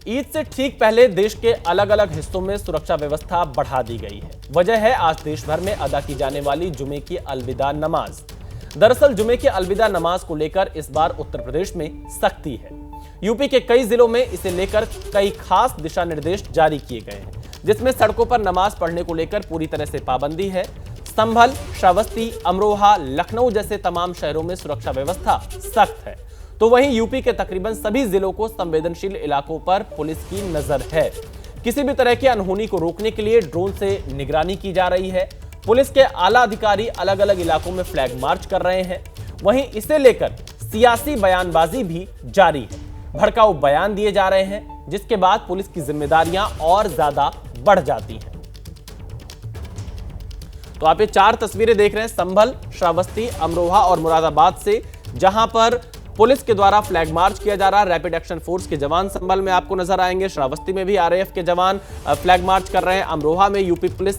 ईद से ठीक पहले देश के अलग अलग हिस्सों में सुरक्षा व्यवस्था बढ़ा दी गई है। वजह है आज देश भर में अदा की जाने वाली जुमे की अलविदा नमाज। दरअसल जुमे की अलविदा नमाज को लेकर इस बार उत्तर प्रदेश में सख्ती है। यूपी के कई जिलों में इसे लेकर कई खास दिशा निर्देश जारी किए गए हैं, जिसमें सड़कों पर नमाज पढ़ने को लेकर पूरी तरह से पाबंदी है। संभल, श्रावस्ती, अमरोहा, लखनऊ जैसे तमाम शहरों में सुरक्षा व्यवस्था सख्त है, तो वहीं यूपी के तकरीबन सभी जिलों को संवेदनशील इलाकों पर पुलिस की नजर है। किसी भी तरह की अनहोनी को रोकने के लिए ड्रोन से निगरानी की जा रही है। पुलिस के आला अधिकारी अलग अलग इलाकों में फ्लैग मार्च कर रहे हैं। वहीं इसे लेकर सियासी बयानबाजी भी जारी है। भड़काऊ बयान दिए जा रहे हैं, जिसके बाद पुलिस की जिम्मेदारियां और ज्यादा बढ़ जाती हैं। तो आप ये 4 तस्वीरें देख रहे हैं संभल, श्रावस्ती, अमरोहा और मुरादाबाद से, जहां पर पुलिस के द्वारा फ्लैग मार्च किया जा रहा है। रैपिड एक्शन फोर्स के जवान संभल में आपको नजर आएंगे, श्रावस्ती में भी आरएएफ के जवान फ्लैग मार्च कर रहे हैं, अमरोहा में यूपी पुलिस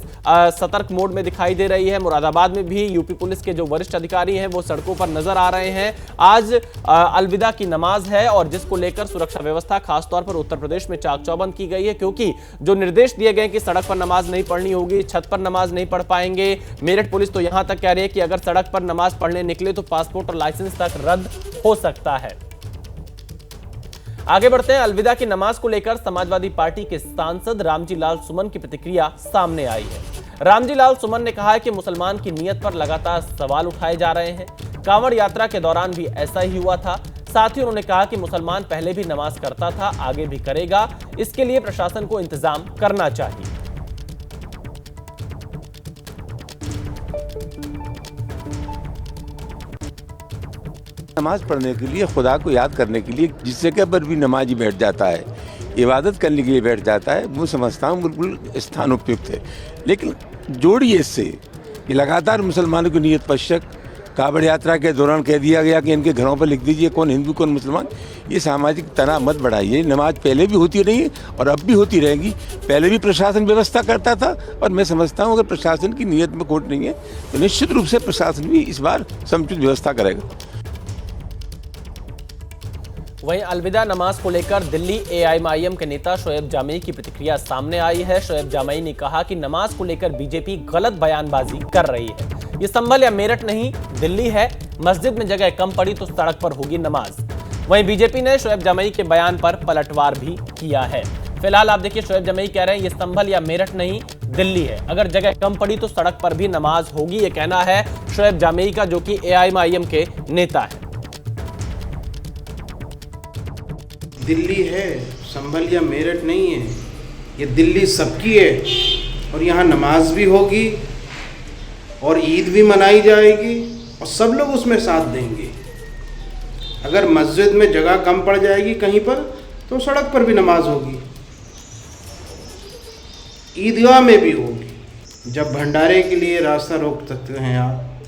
सतर्क मोड में दिखाई दे रही है, मुरादाबाद में भी यूपी पुलिस के जो वरिष्ठ अधिकारी हैं वो सड़कों पर नजर आ रहे हैं। आज अलविदा की नमाज है और जिसको लेकर सुरक्षा व्यवस्था खासतौर पर उत्तर प्रदेश में चाक चौबंद की गई है, क्योंकि जो निर्देश दिए गए कि सड़क पर नमाज नहीं पढ़नी होगी, छत पर नमाज नहीं पढ़ पाएंगे। मेरठ पुलिस तो यहां तक कह रही है कि अगर सड़क पर नमाज पढ़ने निकले तो पासपोर्ट और लाइसेंस तक रद्द हो सकता है। आगे बढ़ते हैं। अलविदा की नमाज को लेकर समाजवादी पार्टी के सांसद रामजी लाल सुमन की प्रतिक्रिया सामने आई है। रामजी लाल सुमन ने कहा है कि मुसलमान की नीयत पर लगातार सवाल उठाए जा रहे हैं। कांवड़ यात्रा के दौरान भी ऐसा ही हुआ था। साथ ही उन्होंने कहा कि मुसलमान पहले भी नमाज करता था, आगे भी करेगा। इसके लिए प्रशासन को इंतजाम करना चाहिए। नमाज पढ़ने के लिए, खुदा को याद करने के लिए जिस जगह पर भी नमाजी बैठ जाता है, इबादत करने के लिए बैठ जाता है, वो समझता हूँ बिल्कुल स्थान उपयुक्त है। लेकिन जोड़िए इससे कि लगातार मुसलमानों की नीयत पर शक, कांवड़ यात्रा के दौरान कह दिया गया कि इनके घरों पर लिख दीजिए कौन हिंदू कौन मुसलमान। ये सामाजिक तनाव मत बढ़ाइए। नमाज पहले भी होती रही है और अब भी होती रहेगी। पहले भी प्रशासन व्यवस्था करता था और मैं समझता हूँ अगर प्रशासन की नीयत में खोट नहीं है तो निश्चित रूप से प्रशासन भी इस बार समुचित व्यवस्था करेगा। वहीं अलविदा नमाज को लेकर दिल्ली एआईएमआईएम के नेता शोएब जामई की प्रतिक्रिया सामने आई है। शोएब जामई ने कहा कि नमाज को लेकर बीजेपी गलत बयानबाजी कर रही है। ये संभल या मेरठ नहीं, दिल्ली है। मस्जिद में जगह कम पड़ी तो सड़क पर होगी नमाज। वहीं बीजेपी ने शोएब जामई के बयान पर पलटवार भी किया है। फिलहाल आप देखिए, शोएब जामई कह रहे हैं ये संभल या मेरठ नहीं, दिल्ली है। अगर जगह कम पड़ी तो सड़क पर भी नमाज होगी। ये कहना है शोएब जामई का, जो कि एआईएमआईएम के नेता है। दिल्ली है, संभल या मेरठ नहीं है, ये दिल्ली सबकी है और यहाँ नमाज भी होगी और ईद भी मनाई जाएगी और सब लोग उसमें साथ देंगे। अगर मस्जिद में जगह कम पड़ जाएगी कहीं पर तो सड़क पर भी नमाज होगी, ईदगाह में भी होगी। जब भंडारे के लिए रास्ता रोक सकते हैं आप,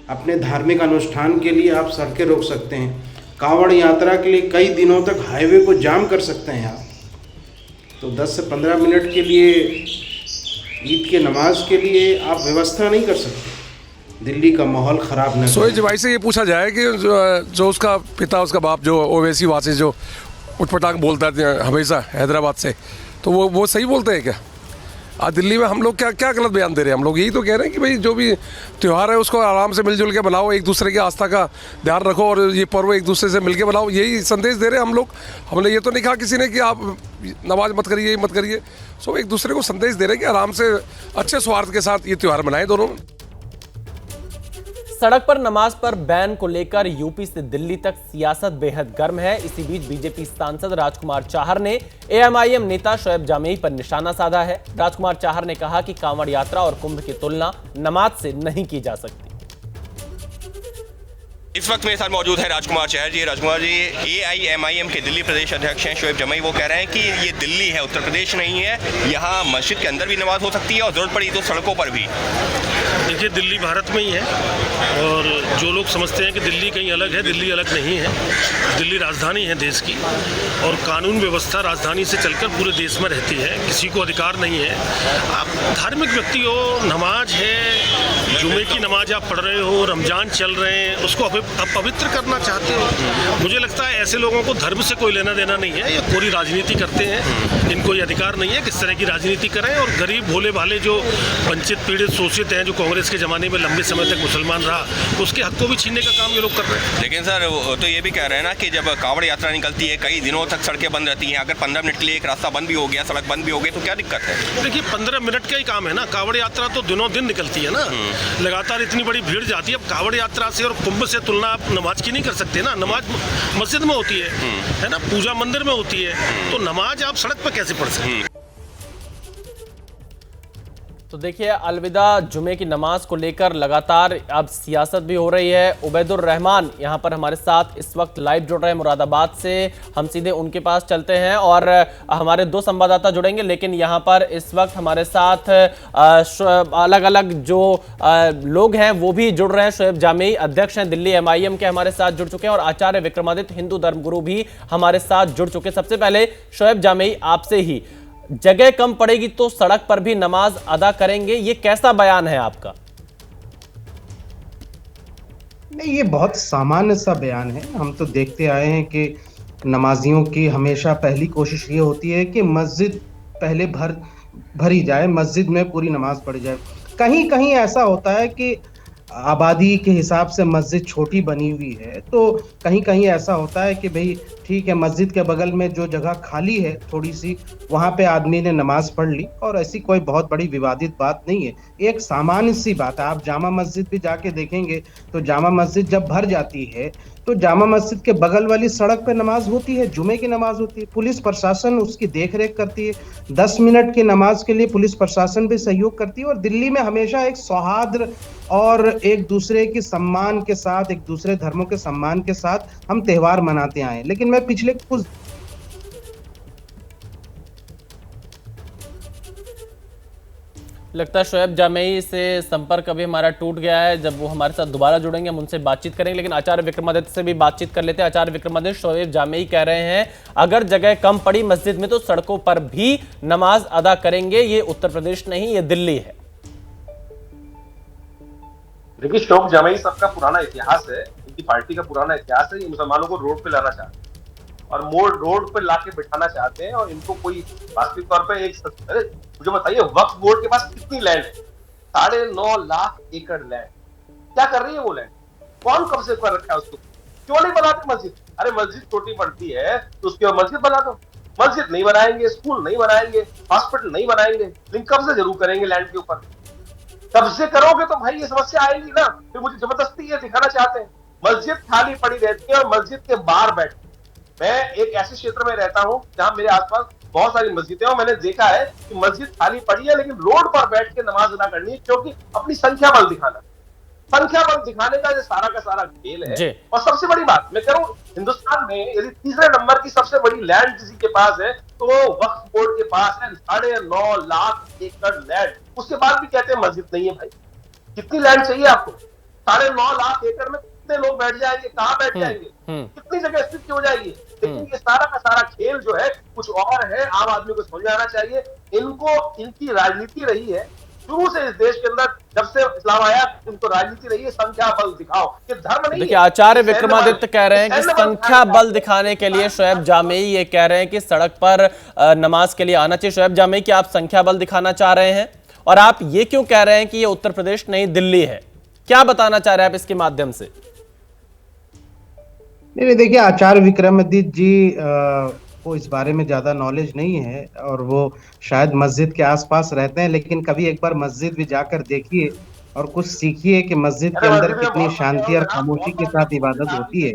अपने धार्मिक अनुष्ठान के लिए आप सड़कें रोक सकते हैं, कांवड़ यात्रा के लिए कई दिनों तक हाईवे को जाम कर सकते हैं आप, तो 10 से 15 मिनट के लिए ईद के नमाज के लिए आप व्यवस्था नहीं कर सकते। दिल्ली का माहौल ख़राब न सोए भाई से ये पूछा जाए कि जो उसका पिता, उसका बाप जो ओवैसी वासी जो उठपटांग बोलता है हमेशा हैदराबाद से, तो वो सही बोलते हैं क्या? आज दिल्ली में हम लोग क्या गलत बयान दे रहे हैं? हम लोग यही तो कह रहे हैं कि भाई जो भी त्यौहार है उसको आराम से मिलजुल के मनाओ, एक दूसरे की आस्था का ध्यान रखो और ये पर्व एक दूसरे से मिलके मनाओ। यही संदेश दे रहे हैं हम लोग। हमने ये तो नहीं कहा किसी ने कि आप नमाज मत करिए, ये मत करिए। सो एक दूसरे को संदेश दे रहे हैं कि आराम से अच्छे स्वार्थ के साथ ये त्यौहार मनाएं दोनों। सड़क पर नमाज पर बैन को लेकर यूपी से दिल्ली तक सियासत बेहद गर्म है। इसी बीच बीजेपी सांसद राजकुमार चाहर ने एआईएमआईएम नेता शोएब जामई पर निशाना साधा है। राजकुमार चाहर ने कहा कि कांवड़ यात्रा और कुंभ की तुलना नमाज से नहीं की जा सकती। इस वक्त मेरे साथ मौजूद है राजकुमार चाहर जी। राजकुमार जी, एआईएमआईएम के दिल्ली प्रदेश अध्यक्ष हैं शोएब जामई। वो कह रहे हैं कि ये दिल्ली है, उत्तर प्रदेश नहीं है। यहाँ मस्जिद के अंदर भी नमाज हो सकती है और जरूरत पड़ी तो सड़कों पर भी। देखिए, दिल्ली भारत में ही है और जो लोग समझते हैं कि दिल्ली कहीं अलग है, दिल्ली अलग नहीं है। दिल्ली राजधानी है देश की और कानून व्यवस्था राजधानी से चलकर पूरे देश में रहती है। किसी को अधिकार नहीं है, आप धार्मिक व्यक्ति हो, नमाज है, जुमे की नमाज आप पढ़ रहे हो, रमजान चल रहे हैं, उसको अपने अपवित्र करना चाहते हो। मुझे लगता है ऐसे लोगों को धर्म से कोई लेना देना नहीं है, ये पूरी राजनीति करते हैं, इनको ये अधिकार नहीं है किस तरह की राजनीति करें। और गरीब भोले भाले जो वंचित पीड़ित शोषित हैं, जो कांग्रेस के ज़माने में लंबे समय तक मुसलमान रहा, उसके हक को भी छीनने का काम ये लोग कर रहे हैं। लेकिन सर वो तो ये भी कह रहे हैं ना कि जब कांवड़ यात्रा निकलती है कई दिनों तक सड़कें बंद रहती हैं, अगर 15 मिनट के लिए एक रास्ता बंद भी हो गया, सड़क बंद भी हो गई तो क्या दिक्कत है? देखिए 15 मिनट का ही काम है ना, कांवड़ यात्रा तो दिनों दिन निकलती है ना, लगातार इतनी बड़ी भीड़ जाती है। अब कांवड़ यात्रा से और कुंभ से तुलना आप नमाज की नहीं कर सकते ना, नमाज मस्जिद में होती है ना, पूजा मंदिर में होती है, तो नमाज आप सड़क पर कैसे पढ़ सकते हैं? तो देखिए, अलविदा जुमे की नमाज को लेकर लगातार अब सियासत भी हो रही है। उबैदुर रहमान यहाँ पर हमारे साथ इस वक्त लाइव जुड़ रहे हैं मुरादाबाद से, हम सीधे उनके पास चलते हैं और हमारे दो संवाददाता जुड़ेंगे। लेकिन यहाँ पर इस वक्त हमारे साथ अलग अलग जो लोग हैं वो भी जुड़ रहे हैं। शोएब जामेई अध्यक्ष हैं दिल्ली MIM के, हमारे साथ जुड़ चुके हैं और आचार्य विक्रमादित्य हिंदू धर्मगुरु भी हमारे साथ जुड़ चुके हैं। सबसे पहले शोएब जामेई आपसे ही, जगह कम पड़ेगी तो सड़क पर भी नमाज अदा करेंगे, ये कैसा बयान है आपका? नहीं, ये बहुत सामान्य सा बयान है। हम तो देखते आए हैं कि नमाजियों की हमेशा पहली कोशिश ये होती है कि मस्जिद पहले भरी जाए, मस्जिद में पूरी नमाज पढ़ी जाए। कहीं कहीं ऐसा होता है कि आबादी के हिसाब से मस्जिद छोटी बनी हुई है, तो कहीं कहीं ऐसा होता है कि भाई ठीक है, मस्जिद के बगल में जो जगह खाली है थोड़ी सी, वहाँ पे आदमी ने नमाज पढ़ ली और ऐसी कोई बहुत बड़ी विवादित बात नहीं है, एक सामान्य सी बात है। आप जामा मस्जिद भी जाके देखेंगे तो जामा मस्जिद जब भर जाती है तो जामा मस्जिद के बगल वाली सड़क पे नमाज होती है, जुमे की नमाज होती है, पुलिस प्रशासन उसकी देख रेख करती है। 10 मिनट की नमाज के लिए पुलिस प्रशासन भी सहयोग करती है। और दिल्ली में हमेशा एक सौहार्द और एक दूसरे के सम्मान के साथ, एक दूसरे धर्मों के सम्मान के साथ हम त्यौहार मनाते आए। लेकिन मैं पिछले कुछ लगता है शोएब जामेई से संपर्क अभी हमारा टूट गया है। जब वो हमारे साथ दोबारा जुड़ेंगे हम उनसे बातचीत करेंगे। लेकिन आचार्य विक्रमादित्य से भी बातचीत कर लेते हैं। आचार्य विक्रमादित्य, शोएब जामेई कह रहे हैं अगर जगह कम पड़ी मस्जिद में तो सड़कों पर भी नमाज अदा करेंगे। ये उत्तर प्रदेश नहीं, ये दिल्ली है। देखिए, शोएब जामेई सबका पुराना इतिहास है, इनकी पार्टी का पुराना इतिहास है। ये मुसलमानों को रोड पे लाना चाहते हैं और रोड पे लाके बिठाना चाहते हैं। और इनको कोई वास्तविक तौर पे अरे मुझे बताइए, वक्फ बोर्ड के पास कितनी लैंड है? 9.5 लाख एकड़ लैंड। क्या कर रही है वो लैंड? कौन कब्जे कर रखा है उसको? क्यों नहीं बनाते मस्जिद? अरे मस्जिद छोटी पड़ती है तो उसके बाद मस्जिद बना दो। मस्जिद नहीं बनाएंगे, स्कूल नहीं बनाएंगे, हॉस्पिटल नहीं बनाएंगे, लेकिन कब्जे जरूर करेंगे लैंड के ऊपर। कब्जे करोगे तो भाई ये समस्या आएगी ना। फिर मुझे जबरदस्ती ये दिखाना चाहते हैं मस्जिद खाली पड़ी रहती है और मस्जिद के बाहर बैठ। मैं एक ऐसे क्षेत्र में रहता हूं जहां मेरे आसपास बहुत सारी मस्जिदें हैं। मैंने देखा है कि मस्जिद खाली पड़ी है लेकिन रोड पर बैठ के नमाज अदा करनी है, क्योंकि अपनी संख्या बल दिखाना, संख्या बल दिखाने का सारा खेल है। और सबसे बड़ी बात मैं कह रहा हूं, हिंदुस्तान में यदि तीसरे नंबर की सबसे बड़ी लैंड किसी के पास है तो वो वक्फ बोर्ड के पास है। 9.5 लाख एकड़ लैंड, उसके बाद भी कहते हैं मस्जिद नहीं है। भाई कितनी लैंड चाहिए आपको? 9.5 लाख एकड़ में कितने लोग बैठ जाएंगे? कहाँ बैठ जाएंगे? कितनी जगह स्थिति हो जाएगी? लेकिन ये सारा का सारा खेल जो है कुछ और है। आम आदमी को समझ आना चाहिए। इनकी राजनीति रही है शुरू से इस देश के अंदर, जब से इस्लाम आया इनको राजनीति रही है संख्या बल दिखाओ, ये धर्म नहीं। देखिए, आचार्य विक्रमादित्य कह रहे हैं कि संख्या बल दिखाने के लिए शोएब जामेई ये कह रहे हैं कि सड़क पर नमाज के लिए आना चाहिए। शोएब जामेई, कि आप संख्या बल दिखाना चाह रहे हैं और आप ये क्यों कह रहे हैं कि ये उत्तर प्रदेश नहीं दिल्ली है? क्या बताना चाह रहे हैं आप इसके माध्यम से? नहीं, देखिए, आचार्य विक्रमादित्य जी को इस बारे में ज्यादा नॉलेज नहीं है और वो शायद मस्जिद के आसपास रहते हैं। लेकिन कभी एक बार मस्जिद भी जाकर देखिए और कुछ सीखिए कि मस्जिद के अंदर कितनी शांति और खामोशी के साथ इबादत होती है।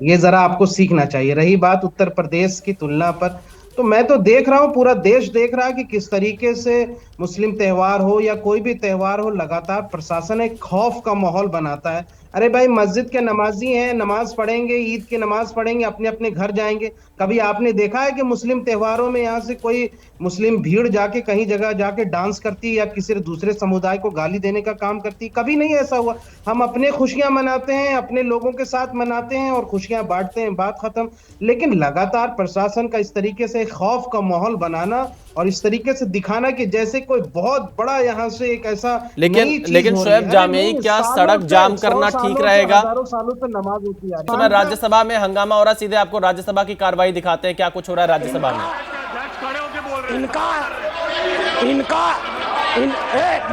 ये जरा आपको सीखना चाहिए। रही बात उत्तर प्रदेश की तुलना पर, तो मैं तो देख रहा हूँ, पूरा देश देख रहा है कि किस तरीके से मुस्लिम त्यौहार हो या कोई भी त्यौहार हो, लगातार प्रशासन एक खौफ का माहौल बनाता है। अरे भाई, मस्जिद के नमाजी हैं, नमाज पढ़ेंगे, ईद की नमाज पढ़ेंगे, अपने अपने घर जाएंगे। कभी आपने देखा है कि मुस्लिम त्योहारों में यहाँ से कोई मुस्लिम भीड़ जाके कहीं जगह जाके डांस करती है या किसी दूसरे समुदाय को गाली देने का काम करती? कभी नहीं ऐसा हुआ। हम अपने खुशियां मनाते हैं, अपने लोगों के साथ मनाते हैं और खुशियां बांटते हैं, बात खत्म। लेकिन लगातार प्रशासन का इस तरीके से खौफ का माहौल बनाना और इस तरीके से दिखाना कि जैसे कोई बहुत बड़ा यहाँ से एक ऐसा लेकिन शोएब जामियाई, क्या सड़क जाम करना ठीक रहेगा? हजारों सालों से नमाज होती आ रही है। सुना राज्यसभा में हंगामा हो रहा, सीधे आपको राज्यसभा की कार्रवाई दिखाते हैं, क्या कुछ हो रहा है राज्यसभा में।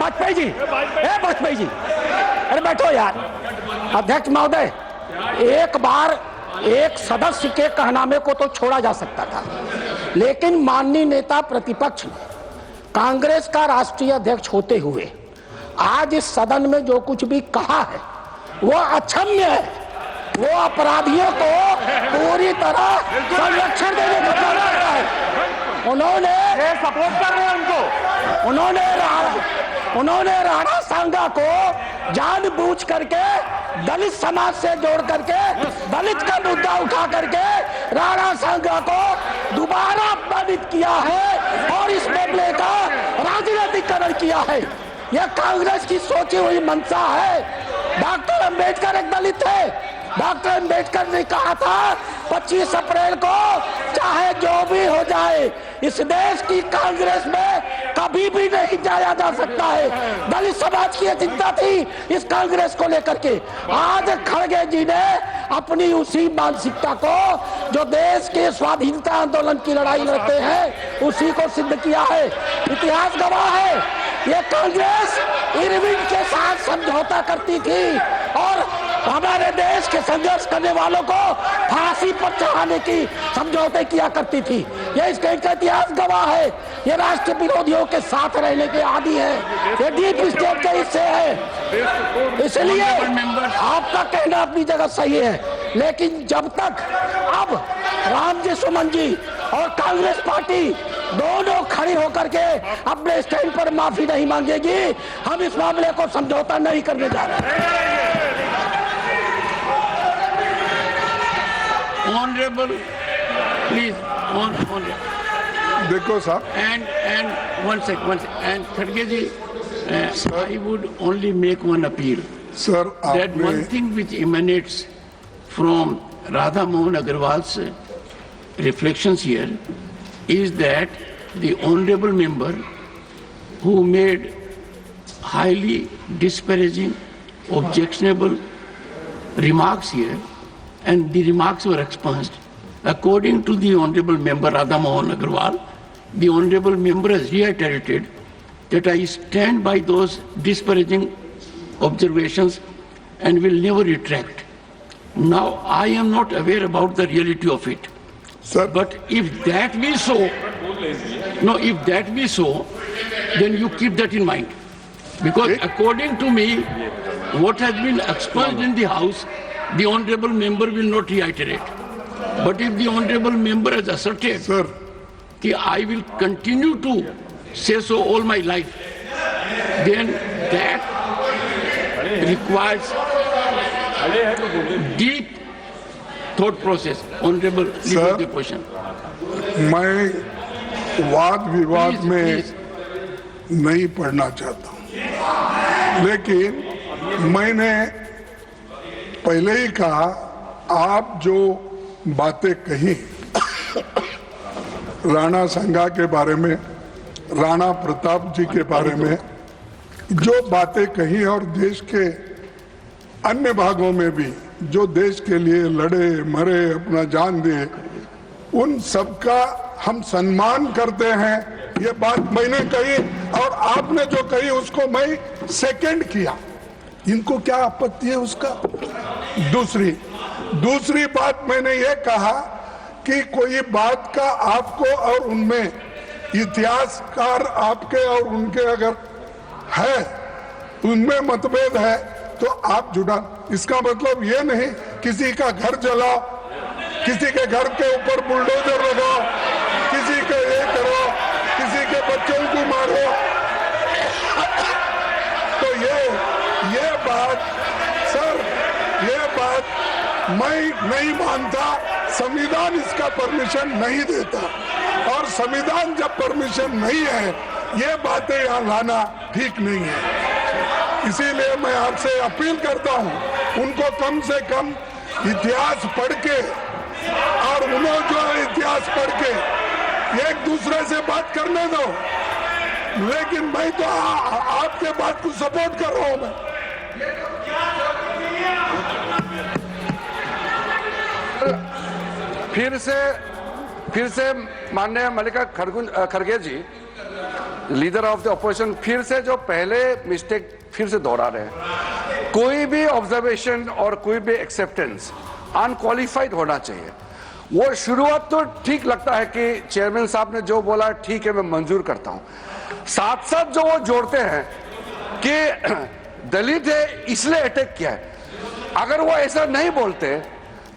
वाजपेयी जी, अरे बैठो यार। अध्यक्ष महोदय, एक बार एक सदस्य के कहनामे को तो छोड़ा जा सकता था, लेकिन माननीय नेता प्रतिपक्ष ने कांग्रेस का राष्ट्रीय अध्यक्ष होते हुए आज इस सदन में जो कुछ भी कहा है वो अक्षम्य है। वो अपराधियों को पूरी तरह संरक्षण देने का काम करता है। उन्होंने सपोर्ट कर रहे हैं उनको। उन्होंने राणा सांगा को जानबूझ करके दलित समाज से जोड़ करके दलित का मुद्दा उठा करके राणा सांगा को दोबारा अपमानित किया है और इस मामले का राजनीतिकरण किया है। यह कांग्रेस की सोची हुई मंशा है। डॉक्टर अंबेडकर एक दलित है। डॉक्टर अंबेडकर ने कहा था 25 अप्रैल को चाहे जो भी हो जाए इस देश की कांग्रेस में कभी भी नहीं जाया जा सकता है। दलित समाज की चिंता थी इस कांग्रेस को लेकर के। आज खड़गे जी ने अपनी उसी मानसिकता को जो देश के स्वाधीनता आंदोलन की लड़ाई लड़ते हैं उसी को सिद्ध किया है। इतिहास गवाह है, ये कांग्रेस इरविन के साथ समझौता करती थी और हमारे देश के संघर्ष करने वालों को फांसी पर चढ़ाने की समझौते किया करती थी। ये इसका इतिहास गवाह है। ये राष्ट्र विरोधियों के साथ रहने के आदी है, ये डीप स्टेट के हिस्से है। इसलिए आपका कहना अपनी जगह सही है, लेकिन जब तक अब रामजी सुमन जी और कांग्रेस पार्टी दोनों खड़ी होकर के अपने स्टैंड पर माफी नहीं मांगेगी, हम इस मामले को समझौता नहीं करने जा रहे हैं। Honorable, please, देखो साहब, and one sec, and Khadge ji, I would only make one appeal. Sir, That one thing which emanates from Radha Mohan Agarwal's reflections here is that the honorable member who made highly disparaging, objectionable remarks here, and the remarks were expunged. According to the honorable member Radha Mohan Agarwal, the honorable member has reiterated that I stand by those disparaging observations and will never retract. Now, I am not aware about the reality of it. Sir, but if that be so, then you keep that in mind. Because according to me, what has been expunged in the House, the honorable member will not reiterate. But if the honorable member has asserted that I will continue to say so all my life, then that requires deep thought process. Honorable, leave the question. मैं वाद विवाद में नहीं पढ़ना चाहता हूँ, लेकिन मैंने पहले ही कहा, आप जो बातें कही राणा सांगा के बारे में, राणा प्रताप जी के बारे में जो बातें कही और देश के अन्य भागों में भी जो देश के लिए लड़े मरे अपना जान दिए, उन सबका हम सम्मान करते हैं। ये बात मैंने कही और आपने जो कही उसको मैं सेकंड किया। इनको क्या आपत्ति है उसका? दूसरी बात मैंने ये कहा कि कोई बात का आपको और उनमें इतिहासकार आपके और उनके अगर है, उनमें मतभेद है तो आप जुड़ा। इसका मतलब ये नहीं किसी का घर जलाओ, किसी के घर के ऊपर बुलडोजर लगाओ, किसी के ये करो, किसी के बच्चों को मारो। तो ये बात सर, ये बात मैं नहीं मानता। संविधान इसका परमिशन नहीं देता और संविधान जब परमिशन नहीं है, ये बातें यहाँ लाना ठीक नहीं है। इसीलिए मैं आपसे अपील करता हूँ, उनको कम से कम इतिहास पढ़ के और उन्होंने जो इतिहास पढ़ के एक दूसरे से बात करने दो, लेकिन मैं तो आपके बात को सपोर्ट कर रहा हूं। मैं फिर से माननीय मल्लिका खड़गे जी, लीडर ऑफ द अपोजिशन, फिर से जो पहले मिस्टेक फिर से दोहरा रहे हैं। कोई भी ऑब्जर्वेशन और कोई भी एक्सेप्टेंस अनक्वालिफाइड होना चाहिए। वो शुरुआत तो ठीक लगता है कि चेयरमैन साहब ने जो बोला ठीक है, मैं मंजूर करता हूं। साथ साथ जो वो जोड़ते हैं कि दलित है इसलिए अटैक किया है, अगर वो ऐसा नहीं बोलते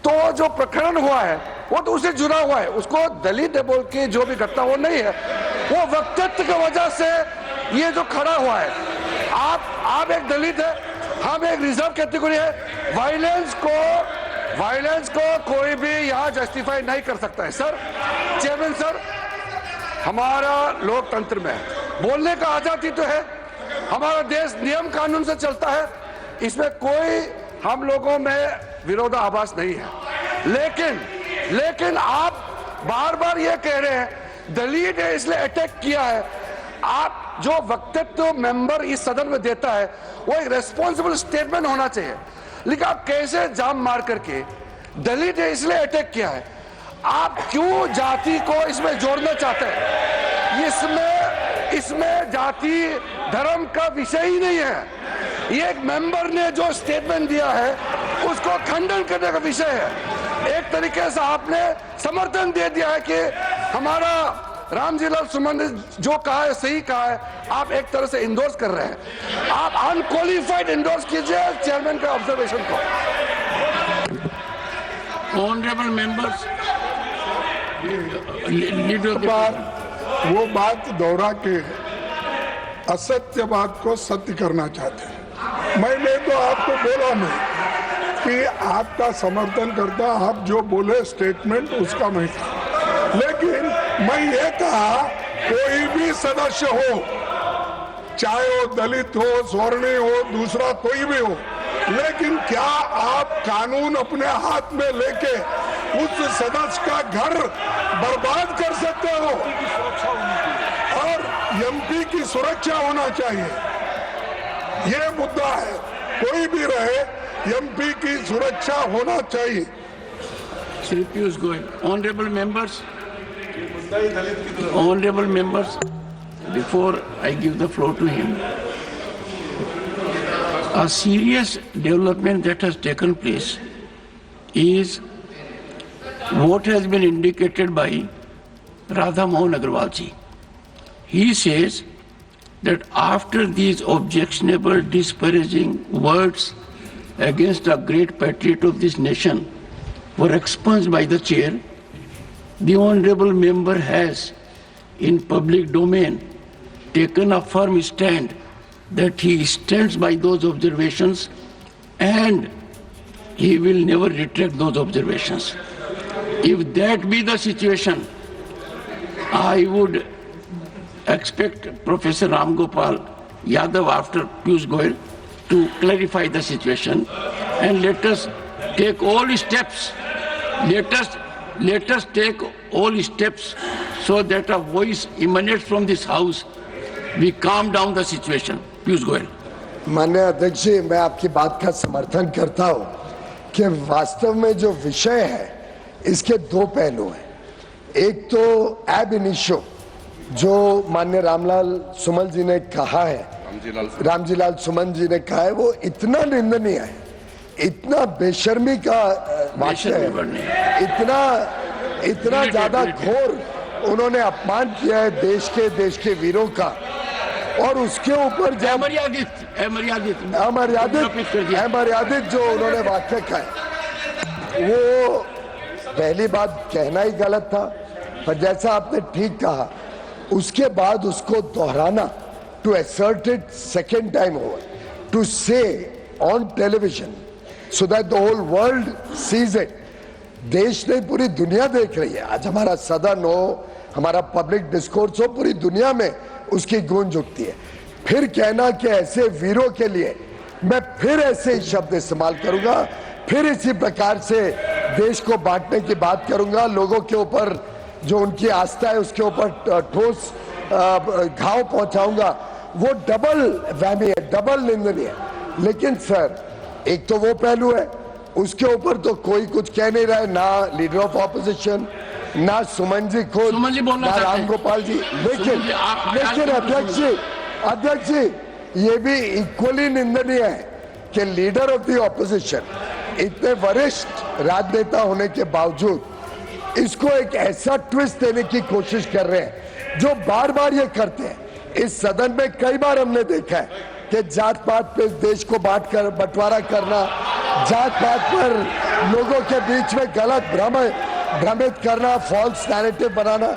तो जो प्रकरण हुआ है वो तो उससे जुड़ा हुआ है, उसको दलित है बोल के जो भी घटना वो नहीं है, वो वक्तव्य की वजह से ये जो खड़ा हुआ है। आप एक दलित है, हम एक रिजर्व कैटेगरी है। वायलेंस को कोई भी यहाँ जस्टिफाई नहीं कर सकता है। सर, चेयरमैन सर, हमारा लोकतंत्र में बोलने का आजादी तो है, हमारा देश नियम कानून से चलता है, इसमें कोई हम लोगों में विरोधाभास नहीं है। लेकिन आप बार बार ये कह रहे हैं दलित है इसलिए अटैक किया है। आप जो वक्तव्य मेंबर इस सदन में देता है वो एक रेस्पॉन्सिबल स्टेटमेंट होना चाहिए, लेकिन आप कैसे जाम मार करके दलित है इसलिए अटैक किया है, आप क्यों जाति को इसमें जोड़ना चाहते हैं? इसमें जाति धर्म का विषय ही नहीं है। ये एक मेंबर ने जो स्टेटमेंट दिया है उसको खंडन करने का विषय है। एक तरीके से आपने समर्थन दे दिया है कि हमारा रामजीलाल सुमन ने जो कहा है सही कहा है, आप एक तरह से इंडोर्स कर रहे हैं। आप अनक्वालिफाइड इंडोर्स कीजिए चेयरमैन का ऑब्जर्वेशन को। ऑनरेबल मेंबर्स, वो बात दोहरा के असत्य बात को सत्य करना चाहते हैं। मैंने तो आपको बोला नहीं कि आपका समर्थन करता, आप जो बोले स्टेटमेंट उसका मैं था, लेकिन मैं ये कहा कोई भी सदस्य हो, चाहे वो दलित हो, स्वर्णीय हो, दूसरा कोई भी हो, लेकिन क्या आप कानून अपने हाथ में लेके उस सदस्य का घर बर्बाद कर सकते हो? और एमपी की सुरक्षा होना चाहिए, ये मुद्दा है। कोई भी रहे, एमपी की सुरक्षा होना चाहिए। Shri Piyush Goyal, honourable members, before I give the floor to him, a serious development that has taken place is what has been indicated by Radha Mohan Agarwal ji. He says that after these objectionable, disparaging words against a great patriot of this nation were expunged by the chair, the honorable member has, in public domain, taken a firm stand that he stands by those observations and he will never retract those observations. If that be the situation, I would expect Professor Ram Gopal Yadav after Piyush Goyal to clarify the situation, and let us take all steps. Let us take all steps so that a voice emanates from this house. We calm down the situation. Piyush Goyal. माननीय अध्यक्ष जी, मैं आपकी बात का समर्थन करता हूं कि वास्तव में जो विषय है इसके दो पहलू हैं। एक तो एब इनिशियो जो माननीय रामजीलाल सुमन जी ने कहा है, वो इतना निंदनीय है, इतना बेशर्मी का वाक्य है, इतना ज्यादा घोर उन्होंने अपमान किया है देश के वीरों का। और उसके ऊपर अमर्यादित जो उन्होंने वाक्य कहा, वो पहली बात कहना ही गलत था, पर जैसा आपने ठीक कहा उसके बाद उसको दोहराना, to assert it second time over, to say on television so that the whole world sees it. देश नहीं, पूरी दुनिया देख रही है। आज हमारा सदन हो, हमारा पब्लिक डिस्कोर्स हो, पूरी दुनिया में उसकी गूंज उठती है। फिर कहना कि ऐसे वीरों के लिए मैं फिर ऐसे शब्द इस्तेमाल करूंगा, फिर इसी प्रकार से देश को बांटने की बात करूंगा, लोगों के ऊपर जो उनकी आस्था है उसके ऊपर ठोस घाव पहुंचाऊंगा, वो डबल वहमी है, डबल निंदनीय है। लेकिन सर, एक तो वो पहलू है, उसके ऊपर तो कोई कुछ कह नहीं रहा है, ना लीडर ऑफ ऑपोजिशन, ना सुमन जी खुद, ना राम गोपाल जी। लेकिन अध्यक्ष जी ये भी इक्वली निंदनीय है कि लीडर ऑफ द ऑपोजिशन, इतने वरिष्ठ राजनेता होने के बावजूद इसको एक ऐसा ट्विस्ट देने की कोशिश कर रहे हैं जो बार बार ये करते हैं। इस सदन में कई बार हमने देखा है कि जात पात पे देश को बंटवारा करना, जात पात पर लोगों के बीच में गलत भ्रमित करना, फॉल्स नैरेटिव बनाना,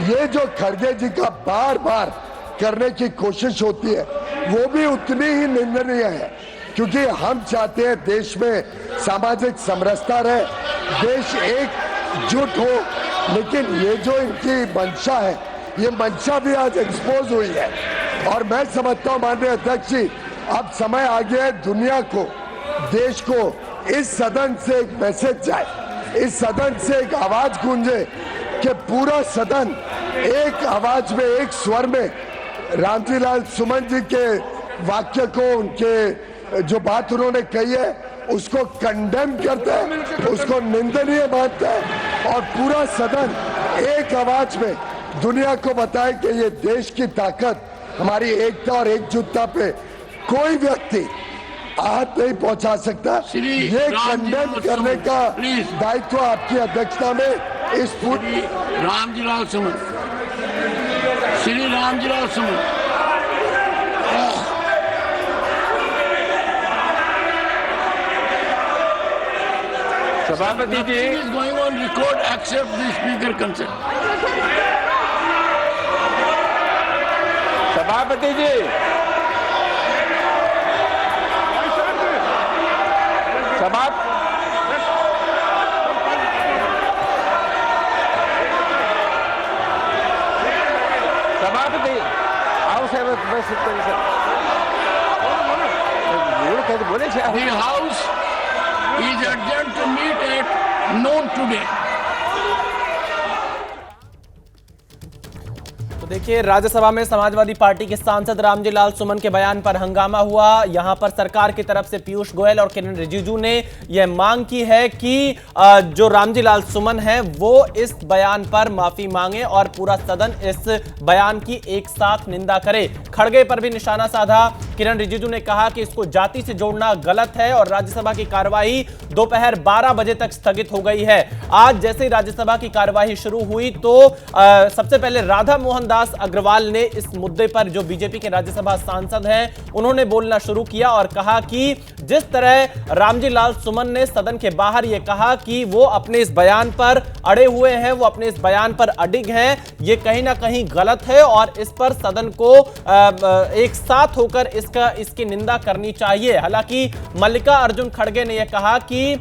ये जो खड़गे जी का बार बार करने की कोशिश होती है वो भी उतनी ही निंदनीय है। क्योंकि हम चाहते हैं देश में सामाजिक समरसता रहे, देश एकजुट हो, लेकिन ये जो इनकी मंशा है, ये मंशा भी आज एक्सपोज हुई है। और मैं समझता हूं माननीय अध्यक्ष जी, अब समय आ गया है दुनिया को, देश को इस सदन से एक मैसेज जाए, इस सदन से एक आवाज गूंजे कि पूरा सदन एक आवाज में, एक स्वर में रामजी लाल सुमन जी के वाक्य को, उनके जो बात उन्होंने कही है उसको कंडेम करता है, उसको निंदनीय मानता है, और पूरा सदन एक आवाज में दुनिया को बताए कि ये देश की ताकत, हमारी एकता और एकजुटता पे कोई व्यक्ति आहत नहीं पहुंचा सकता। ये कंडेम करने का दायित्व आपकी अध्यक्षता में इस रामजी लाल सुमन, श्री रामजी लाल सुमन। सभापति जी is going on record, accept the speaker consent. सभापति जी, सभापति आओ साहब, बस बोले The house is adjourned to meet at noon today. देखिए, राज्यसभा में समाजवादी पार्टी के सांसद रामजी लाल सुमन के बयान पर हंगामा हुआ। यहां पर सरकार की तरफ से पीयूष गोयल और किरण रिजिजू ने यह मांग की है कि जो रामजी लाल सुमन है वो इस बयान पर माफी मांगे और पूरा सदन इस बयान की एक साथ निंदा करे। खड़गे पर भी निशाना साधा। किरण रिजिजू ने कहा कि इसको जाति से जोड़ना गलत है और राज्यसभा की कार्यवाही दोपहर 12 बजे तक स्थगित हो गई है। आज जैसे ही राज्यसभा की कार्यवाही शुरू हुई तो सबसे पहले राधा मोहन दास अग्रवाल ने इस मुद्दे पर, जो बीजेपी के राज्यसभा सांसद हैं, उन्होंने बोलना शुरू किया और कहा कि जिस तरह रामजी लाल सुमन ने सदन के बाहर यह कहा कि वो अपने इस बयान पर अड़े हुए हैं, वो अपने इस बयान पर अडिग हैं, ये कहीं ना कहीं गलत है और इस पर सदन को एक साथ होकर इसकी निंदा करनी चाहिए। हालांकि मल्लिका अर्जुन खड़गे ने यह कहा कि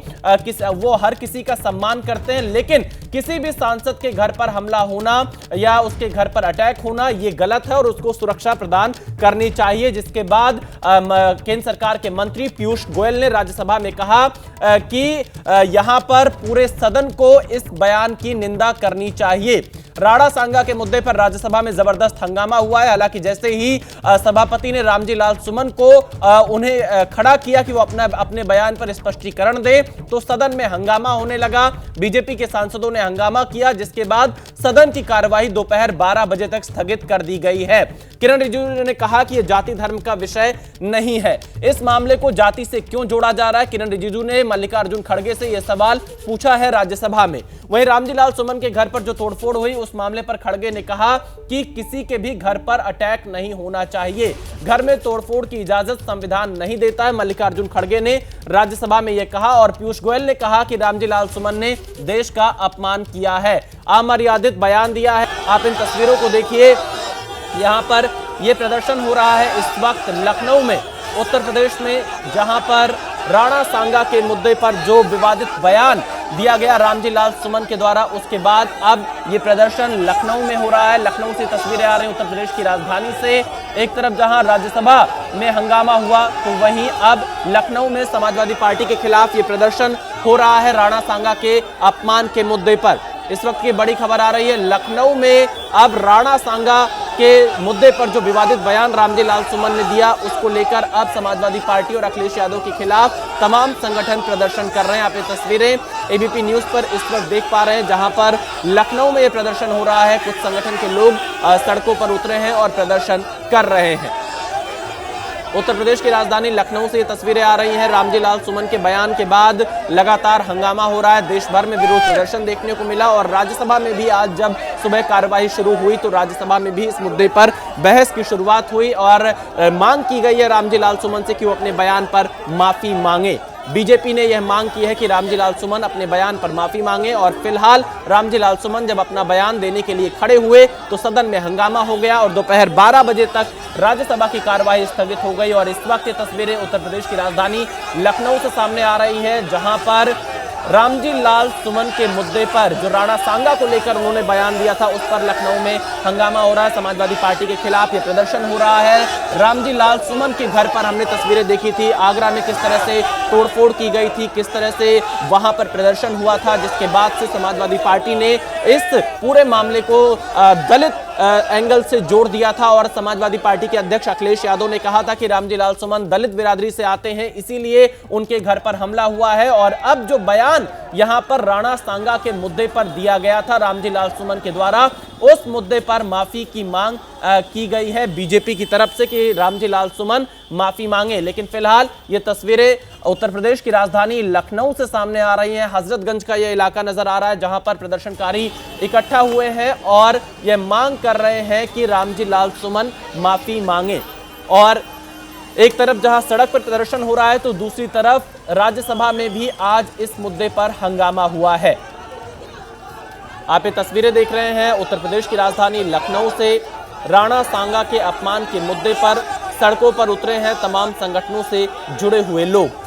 वो हर किसी का सम्मान करते हैं, लेकिन किसी भी सांसद के घर पर हमला होना या उसके घर पर अटैक होना ये गलत है और उसको सुरक्षा प्रदान करनी चाहिए। जिसके बाद केंद्र सरकार के मंत्री पीयूष गोयल ने राज्यसभा में कहा कि यहां पर पूरे सदन को इस बयान की निंदा करनी चाहिए। राणा सांगा के मुद्दे पर राज्यसभा में जबरदस्त हंगामा हुआ है। हालांकि जैसे ही सभापति ने रामजी लाल सुमन को उन्हें खड़ा किया कि वो अपने बयान पर स्पष्टीकरण दे, तो सदन में हंगामा होने लगा। बीजेपी के सांसदों ने हंगामा किया, जिसके बाद सदन की कार्यवाही दोपहर 12 बजे तक स्थगित कर दी गई है। किरण रिजिजू ने कहा कि यह जाति धर्म का विषय नहीं है। इस मामले को जाति से क्यों जोड़ा जा रहा है, किरण रिजिजू ने मल्लिकार्जुन खड़गे से यह सवाल पूछा है राज्यसभा में। वहीं रामजी लाल सुमन के घर पर जो तोड़फोड़ हुई, उस मामले पर खड़गे ने कहा कि किसी के भी घर पर अटैक नहीं होना चाहिए, घर में तोड़फोड़ की इजाजत संविधान नहीं देता है। मल्लिकार्जुन खड़गे ने राज्यसभा में यह कहा और पीयूष गोयल ने कहा कि रामजी लाल सुमन ने देश का अपमान किया है, अमर्यादित बयान दिया है। आप इन तस्वीरों को देखिए, यहां पर यह प्रदर्शन हो रहा है इस वक्त लखनऊ में, उत्तर प्रदेश में, जहां पर राणा सांगा के मुद्दे पर जो विवादित बयान दिया गया रामजी लाल सुमन के द्वारा, उसके बाद अब ये प्रदर्शन लखनऊ में हो रहा है। लखनऊ से तस्वीरें आ रही हैं, उत्तर प्रदेश की राजधानी से। एक तरफ जहां राज्यसभा में हंगामा हुआ, तो वहीं अब लखनऊ में समाजवादी पार्टी के खिलाफ ये प्रदर्शन हो रहा है राणा सांगा के अपमान के मुद्दे पर। इस वक्त की बड़ी खबर आ रही है, लखनऊ में अब राणा सांगा के मुद्दे पर जो विवादित बयान रामजी लाल सुमन ने दिया, उसको लेकर अब समाजवादी पार्टी और अखिलेश यादव के खिलाफ तमाम संगठन प्रदर्शन कर रहे हैं। आप ये तस्वीरें एबीपी न्यूज पर इस वक्त देख पा रहे हैं, जहां पर लखनऊ में ये प्रदर्शन हो रहा है। कुछ संगठन के लोग सड़कों पर उतरे हैं और प्रदर्शन कर रहे हैं। उत्तर प्रदेश की राजधानी लखनऊ से ये तस्वीरें आ रही हैं। रामजी लाल सुमन के बयान के बाद लगातार हंगामा हो रहा है, देश भर में विरोध प्रदर्शन देखने को मिला और राज्यसभा में भी आज जब सुबह कार्यवाही शुरू हुई तो राज्यसभा में भी इस मुद्दे पर बहस की शुरुआत हुई और मांग की गई है रामजी लाल सुमन से कि वो अपने बयान पर माफी मांगे। बीजेपी ने यह मांग की है कि रामजी लाल सुमन अपने बयान पर माफी मांगे और फिलहाल रामजी लाल सुमन जब अपना बयान देने के लिए खड़े हुए तो सदन में हंगामा हो गया और दोपहर 12 बजे तक राज्यसभा की कार्यवाही स्थगित हो गई। और इस वक्त ये तस्वीरें उत्तर प्रदेश की राजधानी लखनऊ से सामने आ रही हैं, जहां पर रामजी लाल सुमन के मुद्दे पर जो राणा सांगा को लेकर उन्होंने बयान दिया था, उस पर लखनऊ में हंगामा हो रहा है। समाजवादी पार्टी के खिलाफ ये प्रदर्शन हो रहा है। रामजी लाल सुमन के घर पर हमने तस्वीरें देखी थी, आगरा में किस तरह से तोड़फोड़ की गई थी, किस तरह से वहां पर प्रदर्शन हुआ था, जिसके बाद से समाजवादी पार्टी ने इस पूरे मामले को दलित एंगल से जोड़ दिया था और समाजवादी पार्टी के अध्यक्ष अखिलेश यादव ने कहा था कि रामजी लाल सुमन दलित बिरादरी से आते हैं, इसीलिए उनके घर पर हमला हुआ है। और अब जो बयान यहां पर राणा सांगा के मुद्दे पर दिया गया था रामजी लाल सुमन के द्वारा, उस मुद्दे पर माफी की मांग की गई है बीजेपी की तरफ से कि रामजी लाल सुमन माफी मांगे। लेकिन फिलहाल ये तस्वीरें उत्तर प्रदेश की राजधानी लखनऊ से सामने आ रही हैं। हजरतगंज का ये इलाका नजर आ रहा है, जहां पर प्रदर्शनकारी इकट्ठा हुए हैं और ये मांग कर रहे हैं कि रामजी लाल सुमन माफी मांगे। और एक तरफ जहां सड़क पर प्रदर्शन हो रहा है तो दूसरी तरफ राज्यसभा में भी आज इस मुद्दे पर हंगामा हुआ है। आप ये तस्वीरें देख रहे हैं उत्तर प्रदेश की राजधानी लखनऊ से राणा सांगा के अपमान के मुद्दे पर सड़कों पर उतरे हैं तमाम संगठनों से जुड़े हुए लोग।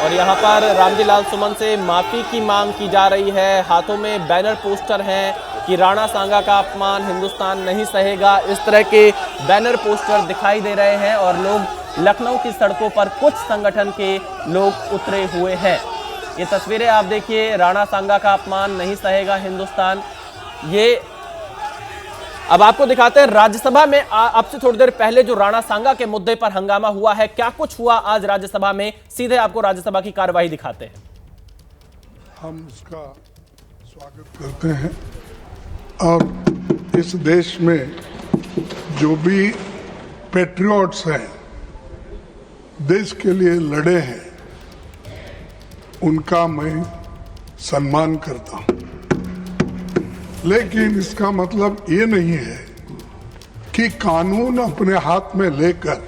और यहां पर रामजी लाल सुमन से माफी की मांग की जा रही है। हाथों में बैनर पोस्टर हैं कि राणा सांगा का अपमान हिंदुस्तान नहीं सहेगा, इस तरह के बैनर पोस्टर दिखाई दे रहे हैं और लोग लखनऊ की सड़कों पर कुछ संगठन के लोग उतरे हुए हैं। ये तस्वीरें आप देखिए, राणा सांगा का अपमान नहीं सहेगा हिंदुस्तान। ये अब आपको दिखाते हैं राज्यसभा में अब से थोड़ी देर पहले जो राणा सांगा के मुद्दे पर हंगामा हुआ है, क्या कुछ हुआ आज राज्यसभा में। सीधे आपको राज्यसभा की कार्यवाही दिखाते हैं। हम उसका स्वागत करते हैं और इस देश में जो भी पैट्रियट्स हैं, देश के लिए लड़े हैं, उनका मैं सम्मान करता हूं। लेकिन इसका मतलब ये नहीं है कि कानून अपने हाथ में लेकर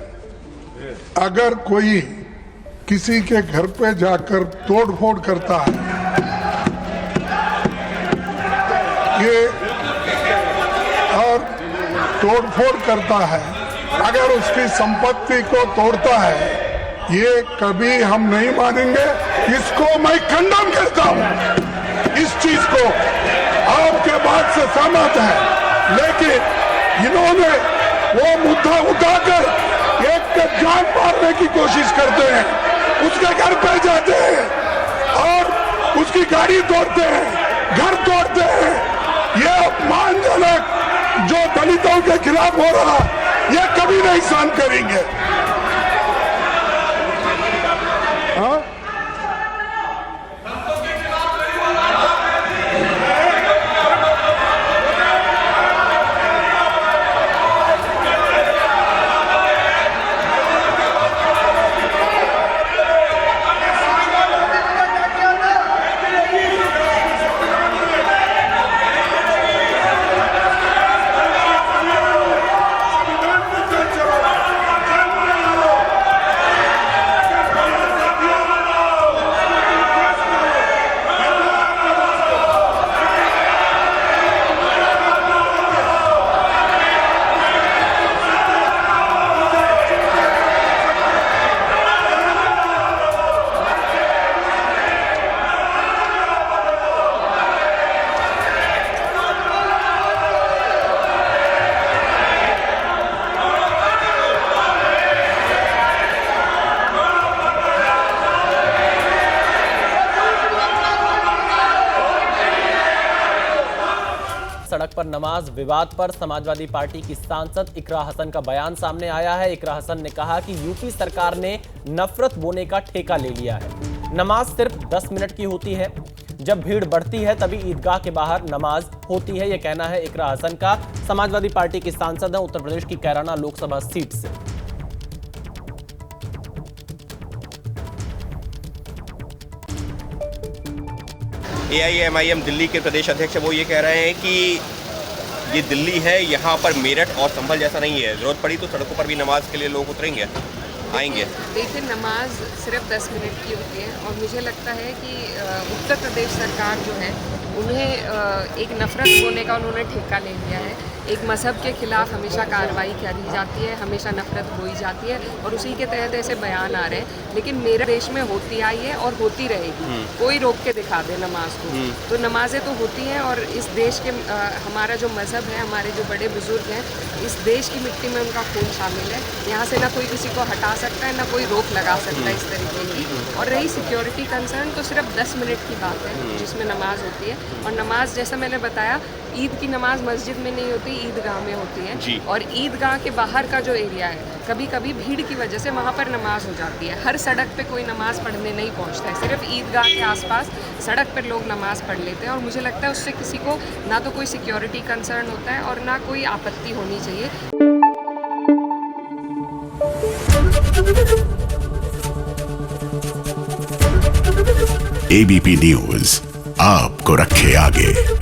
अगर कोई किसी के घर पे जाकर तोड़फोड़ करता है, ये और तोड़फोड़ करता है, अगर उसकी संपत्ति को तोड़ता है, ये कभी हम नहीं मानेंगे। इसको मैं खंडन करता हूं। इस चीज को आपके बात से सहमत है, लेकिन इन्होंने वो मुद्दा उठाकर एक के जान मारने की कोशिश करते हैं, उसके घर पे जाते हैं और उसकी गाड़ी तोड़ते हैं, घर तोड़ते हैं। ये अपमानजनक जो दलितों के खिलाफ हो रहा, ये कभी नहीं सहन करेंगे। हाँ? सड़क पर नमाज विवाद पर समाजवादी पार्टी की सांसद इकरा हसन का बयान सामने आया है। इकरा हसन ने कहा कि यूपी सरकार ने नफरत बोने का ठेका ले लिया है। नमाज सिर्फ 10 मिनट की होती है, जब भीड़ बढ़ती है तभी ईदगाह के बाहर नमाज होती है, यह कहना है इकरा हसन का। समाजवादी पार्टी की सांसद है उत्तर प्रदेश की कैराना लोकसभा सीट से। AIMIM दिल्ली के प्रदेश अध्यक्ष वो ये कह रहे हैं कि ये दिल्ली है, यहाँ पर मेरठ और संभल जैसा नहीं है, जरूरत पड़ी तो सड़कों पर भी नमाज के लिए लोग उतरेंगे, आएंगे। देखिए, नमाज सिर्फ 10 मिनट की होती है और मुझे लगता है कि उत्तर प्रदेश सरकार जो है उन्हें एक नफरत बोने का उन्होंने ठेका ले लिया है। एक मजहब के खिलाफ हमेशा कार्रवाई करी जाती है, हमेशा नफरत बोई जाती है और उसी के तहत ऐसे बयान आ रहे हैं। लेकिन मेरे देश में होती आई है और होती रहेगी, कोई रोक के दिखा दे नमाज को। तो नमाजें तो होती हैं और इस देश के हमारा जो मजहब है, हमारे जो बड़े बुजुर्ग हैं, इस देश की मिट्टी में उनका खून शामिल है। यहाँ से ना कोई किसी को हटा सकता है, ना कोई रोक लगा सकता है इस तरीके की। और रही सिक्योरिटी कंसर्न, तो सिर्फ 10 मिनट की बात है जिसमें नमाज होती है। और नमाज जैसा मैंने बताया, ईद की नमाज मस्जिद में नहीं होती, ईदगाह में होती है। और ईदगाह के बाहर का जो एरिया है, कभी कभी भीड़ की वजह से वहाँ पर नमाज हो जाती है। हर सड़क पे कोई नमाज पढ़ने नहीं पहुँचता है, सिर्फ ईदगाह के आसपास सड़क पर लोग नमाज पढ़ लेते हैं। और मुझे लगता है उससे किसी को ना तो कोई सिक्योरिटी कंसर्न होता है और ना कोई आपत्ति होनी चाहिए। ABP न्यूज़ आपको रखे आगे।